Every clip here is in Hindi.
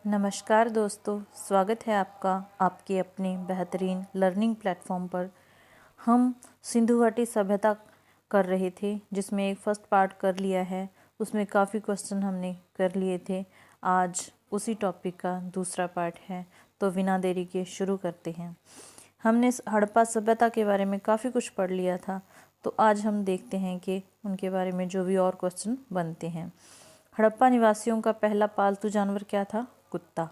नमस्कार दोस्तों, स्वागत है आपका आपके अपने बेहतरीन लर्निंग प्लेटफॉर्म पर। हम सिंधु घाटी सभ्यता कर रहे थे, जिसमें एक फर्स्ट पार्ट कर लिया है। उसमें काफ़ी क्वेश्चन हमने कर लिए थे। आज उसी टॉपिक का दूसरा पार्ट है, तो बिना देरी के शुरू करते हैं। हमने हड़प्पा सभ्यता के बारे में काफ़ी कुछ पढ़ लिया था, तो आज हम देखते हैं कि उनके बारे में जो भी और क्वेश्चन बनते हैं। हड़प्पा निवासियों का पहला पालतू जानवर क्या था? कुत्ता।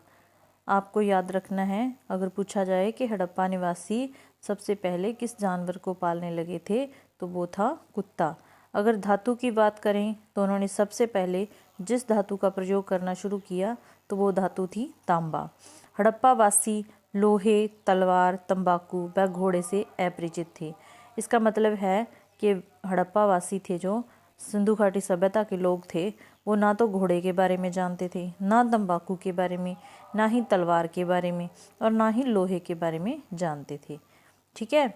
आपको याद रखना है, अगर पूछा जाए कि हड़प्पा निवासी सबसे पहले किस जानवर को पालने लगे थे, तो वो था कुत्ता। अगर धातु की बात करें तो उन्होंने सबसे पहले जिस धातु का प्रयोग करना शुरू किया तो वो धातु थी तांबा। हड़प्पा वासी लोहे, तलवार, तंबाकू व घोड़े से अपरिचित थे। इसका मतलब है कि हड़प्पा वासी थे, जो सिंधु घाटी सभ्यता के लोग थे, वो ना तो घोड़े के बारे में जानते थे, ना तंबाकू के बारे में, ना ही तलवार के बारे में, और ना ही लोहे के बारे में जानते थे। ठीक है।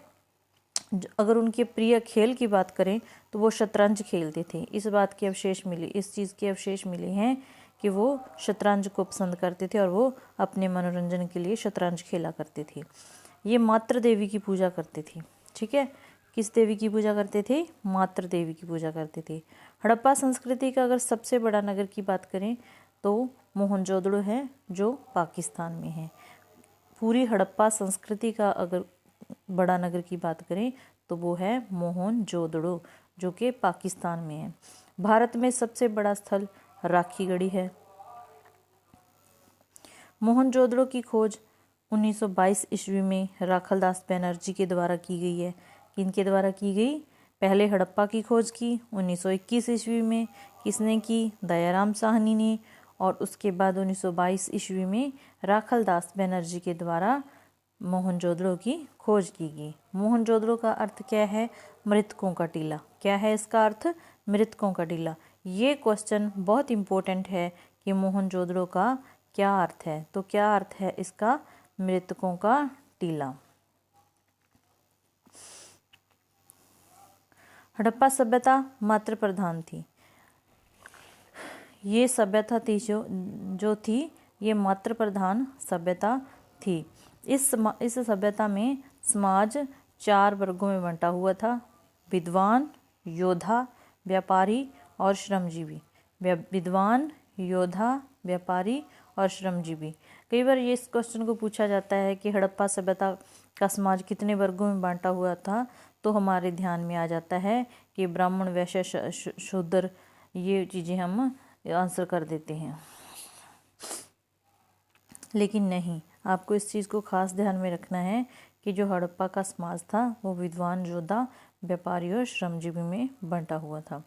अगर उनके प्रिय खेल की बात करें तो वो शतरंज खेलते थे। इस बात के अवशेष मिले, इस चीज़ के अवशेष मिले हैं कि वो शतरंज को पसंद करते थे और वो अपने मनोरंजन के लिए शतरंज खेला करते थे। ये मातृ देवी की पूजा करते थे। ठीक है। किस देवी की पूजा करते थे? मातृ देवी की पूजा करते थे। हड़प्पा संस्कृति का अगर सबसे बड़ा नगर की बात करें तो मोहनजोदड़ो है, जो पाकिस्तान में है। पूरी हड़प्पा संस्कृति का अगर बड़ा नगर की बात करें तो वो है मोहनजोदड़ो, जो कि पाकिस्तान में है। भारत में सबसे बड़ा स्थल राखीगढ़ी है। मोहनजोदड़ो की खोज 1922 ईस्वी में राखलदास बनर्जी के द्वारा की गई है। किनके द्वारा की गई? पहले हड़प्पा की खोज की 1921 ईस्वी में किसने की? दयाराम साहनी ने। और उसके बाद 1922 ईस्वी में राखलदास बनर्जी के द्वारा मोहनजोदड़ो की खोज की गई। मोहनजोदड़ो का अर्थ क्या है? मृतकों का टीला। क्या है इसका अर्थ? मृतकों का टीला। ये क्वेश्चन बहुत इम्पोर्टेंट है कि मोहनजोदड़ो का क्या अर्थ है। तो क्या अर्थ है इसका? मृतकों का टीला। हड़प्पा सभ्यता मातृ प्रधान थी। ये सभ्यता थी जो थी ये मातृ प्रधान सभ्यता थी। इस सभ्यता में समाज 4 वर्गों में बंटा हुआ था: विद्वान, योद्धा, व्यापारी और श्रमजीवी। विद्वान, योद्धा, व्यापारी और श्रमजीवी। कई बार ये इस क्वेश्चन को पूछा जाता है कि हड़प्पा सभ्यता का समाज कितने वर्गों में बांटा हुआ था, तो हमारे ध्यान में आ जाता है कि ब्राह्मण, वैश्य, शूद्र, ये चीज़ें हम आंसर कर देते हैं। लेकिन नहीं, आपको इस चीज़ को खास ध्यान में रखना है कि जो हड़प्पा का समाज था वो विद्वान, योद्धा, व्यापारी और श्रमजीवी में बंटा हुआ था।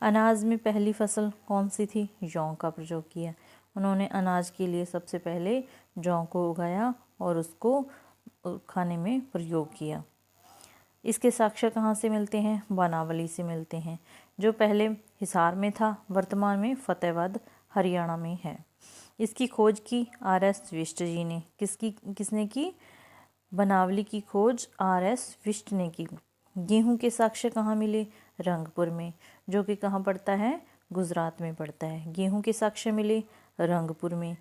अनाज में पहली फसल कौन सी थी? जौ का प्रयोग किया। उन्होंने अनाज के लिए सबसे पहले जौ को उगाया और उसको खाने में प्रयोग किया। इसके साक्ष्य कहाँ से मिलते हैं? बनावली से मिलते हैं, जो पहले हिसार में था, वर्तमान में फतेहाबाद हरियाणा में है। इसकी खोज की R.S. विष्ट जी ने। किसने की? बनावली की खोज R.S. विष्ट ने की। गेहूं के साक्ष्य कहाँ मिले? रंगपुर में, जो कि कहाँ पड़ता है? गुजरात में पड़ता है। गेहूं के साक्ष्य मिले रंगपुर में।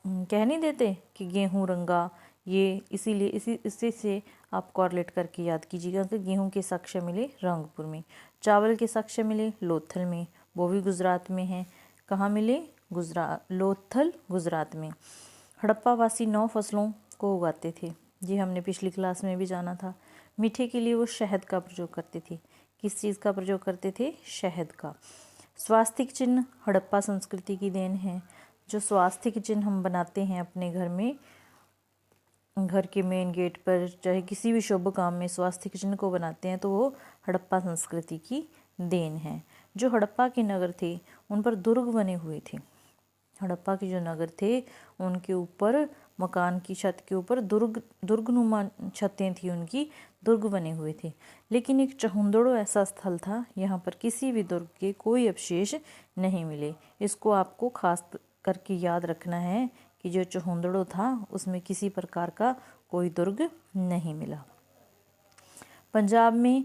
कह नहीं देते कि गेहूं रंगा, ये इसीलिए इसी से आप कॉरलेट करके याद कीजिएगा कि गेहूं के साक्ष्य मिले रंगपुर में। चावल के साक्ष्य मिले लोथल में, वो भी गुजरात में है। कहाँ मिले? लोथल, गुजरात में। हड़प्पा वासी 9 फसलों को उगाते थे। ये हमने पिछली क्लास में भी जाना था। मीठे के लिए वो शहद का प्रयोग करते थे। किस चीज़ का प्रयोग करते थे? शहद का। स्वास्तिक चिन्ह हड़प्पा संस्कृति की देन है। जो स्वास्तिक चिन्ह हम बनाते हैं अपने घर में, घर के मेन गेट पर, चाहे किसी भी शुभ काम में स्वास्तिक चिन्ह को बनाते हैं, तो वो हड़प्पा संस्कृति की देन है। जो हड़प्पा के नगर थे उन पर दुर्ग बने हुए थे। हड़प्पा के जो नगर थे उनके ऊपर, मकान की छत के ऊपर दुर्गनुमा छतें थी उनकी, दुर्ग बने हुए थे। लेकिन एक चहुंदड़ो ऐसा स्थल था, यहाँ पर किसी भी दुर्ग के कोई अवशेष नहीं मिले। इसको आपको खास करके याद रखना है कि जो चहुंदड़ो था उसमें किसी प्रकार का कोई दुर्ग नहीं मिला। पंजाब में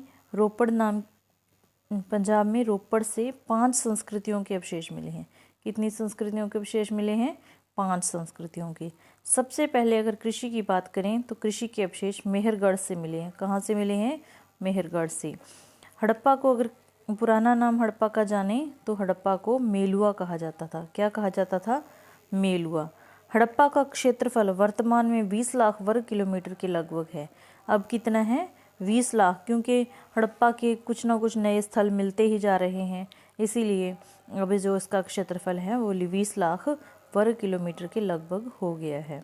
रोपड़ से 5 संस्कृतियों के अवशेष मिले हैं। कितनी संस्कृतियों के अवशेष मिले हैं? 5 संस्कृतियों की। सबसे पहले अगर कृषि की बात करें तो कृषि के अवशेष मेहरगढ़ से मिले हैं। कहाँ से मिले हैं? मेहरगढ़ से। हड़प्पा को अगर पुराना नाम हड़प्पा का जाने तो हड़प्पा को मेलुआ कहा जाता था। क्या कहा जाता था? मेलुआ। हड़प्पा का क्षेत्रफल वर्तमान में 20 लाख वर्ग किलोमीटर के लगभग है। अब कितना है? 20 लाख, क्योंकि हड़प्पा के कुछ ना कुछ नए स्थल मिलते ही जा रहे हैं, इसीलिए अभी जो इसका क्षेत्रफल है वो 20 लाख वर्ग किलोमीटर के लगभग हो गया है।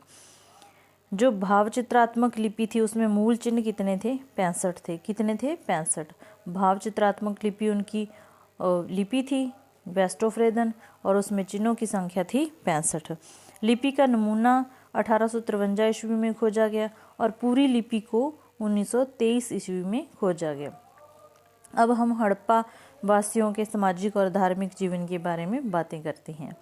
जो भावचित्रात्मक लिपि थी उसमें मूल चिन्ह कितने थे? 65 थे। कितने थे? 65। भावचित्रात्मक लिपि उनकी लिपि थी वेस्टोफ्रेदन, और उसमें चिन्हों की संख्या थी 65। लिपि का नमूना 1853 ईस्वी में खोजा गया और पूरी लिपि को 1923 ईस्वी में खोजा गया। अब हम हड़प्पा वासियों के सामाजिक और धार्मिक जीवन के बारे में बातें करते हैं।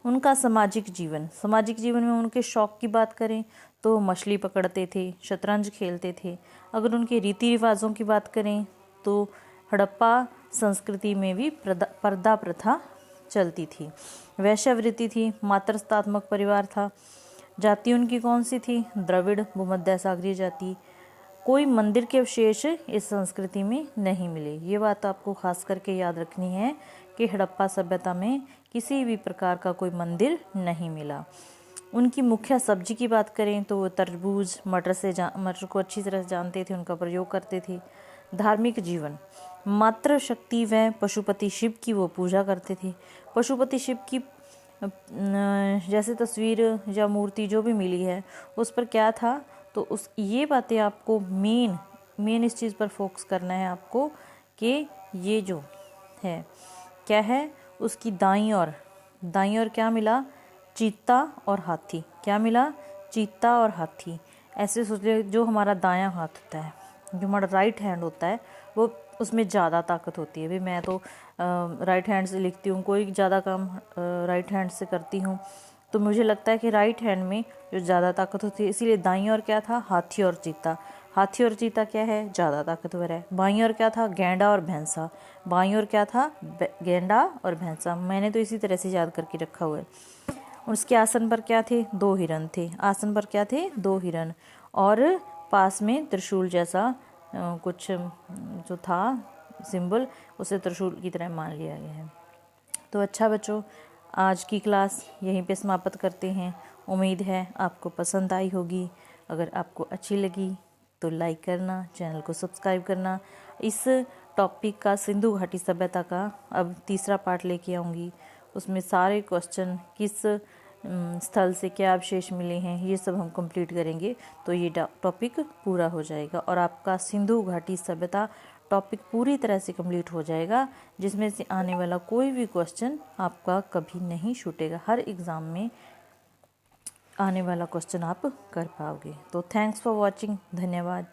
उनका सामाजिक जीवन में उनके शौक की बात करें तो मछली पकड़ते थे, शतरंज खेलते थे। अगर उनके रीति रिवाजों की बात करें तो हड़प्पा संस्कृति में भी पर्दा प्रथा चलती थी। वैश्यावृत्ति थी, मातृत्वात्मक परिवार था। जाति उनकी कौन सी थी? द्रविड़ भूमध्य सागरीय जाति। कोई मंदिर के अवशेष इस संस्कृति में नहीं मिले। ये बात आपको खास करके याद रखनी है कि हड़प्पा सभ्यता में किसी भी प्रकार का कोई मंदिर नहीं मिला। उनकी मुख्य सब्जी की बात करें तो वो तरबूज, मटर को अच्छी तरह जानते थे, उनका प्रयोग करते थे। धार्मिक जीवन, मातृशक्ति व पशुपति शिव की वो पूजा करते थे। पशुपति शिव की जैसे तस्वीर या मूर्ति जो भी मिली है उस पर क्या था, तो उस ये बातें आपको मेन इस चीज़ पर फोकस करना है आपको कि ये जो है क्या है, उसकी दाईं ओर क्या मिला? चीता और हाथी। क्या मिला? चीता और हाथी। ऐसे सोच ले, जो हमारा दायां हाथ होता है, जो हमारा राइट हैंड होता है, वो उसमें ज़्यादा ताकत होती है। भाई मैं तो राइट हैंड से लिखती हूँ, कोई ज़्यादा काम राइट हैंड से करती हूँ, तो मुझे लगता है कि राइट हैंड में जो ज़्यादा ताकत होती है, इसीलिए दाईं ओर क्या था? हाथी और चीता। हाथी और चीता क्या है? ज़्यादा ताकतवर है। बाईं ओर क्या था? गैंडा और भैंसा। बाईं ओर क्या था? गैंडा और भैंसा। मैंने तो इसी तरह से याद करके रखा हुआ है। उसके आसन पर क्या थे? 2 हिरन थे। आसन पर क्या थे? 2 हिरन, और पास में त्रिशूल जैसा कुछ जो था सिंबल, उसे त्रिशूल की तरह मान लिया गया है। तो अच्छा बच्चों, आज की क्लास यहीं पे समाप्त करते हैं। उम्मीद है आपको पसंद आई होगी। अगर आपको अच्छी लगी तो लाइक करना, चैनल को सब्सक्राइब करना। इस टॉपिक का सिंधु घाटी सभ्यता का अब तीसरा पार्ट लेके आऊँगी। उसमें सारे क्वेश्चन, किस स्थल से क्या अवशेष मिले हैं, ये सब हम कंप्लीट करेंगे, तो ये टॉपिक पूरा हो जाएगा और आपका सिंधु घाटी सभ्यता टॉपिक पूरी तरह से कंप्लीट हो जाएगा, जिसमें से आने वाला कोई भी क्वेश्चन आपका कभी नहीं छूटेगा। हर एग्ज़ाम में आने वाला क्वेश्चन आप कर पाओगे। तो थैंक्स फॉर वॉचिंग। धन्यवाद।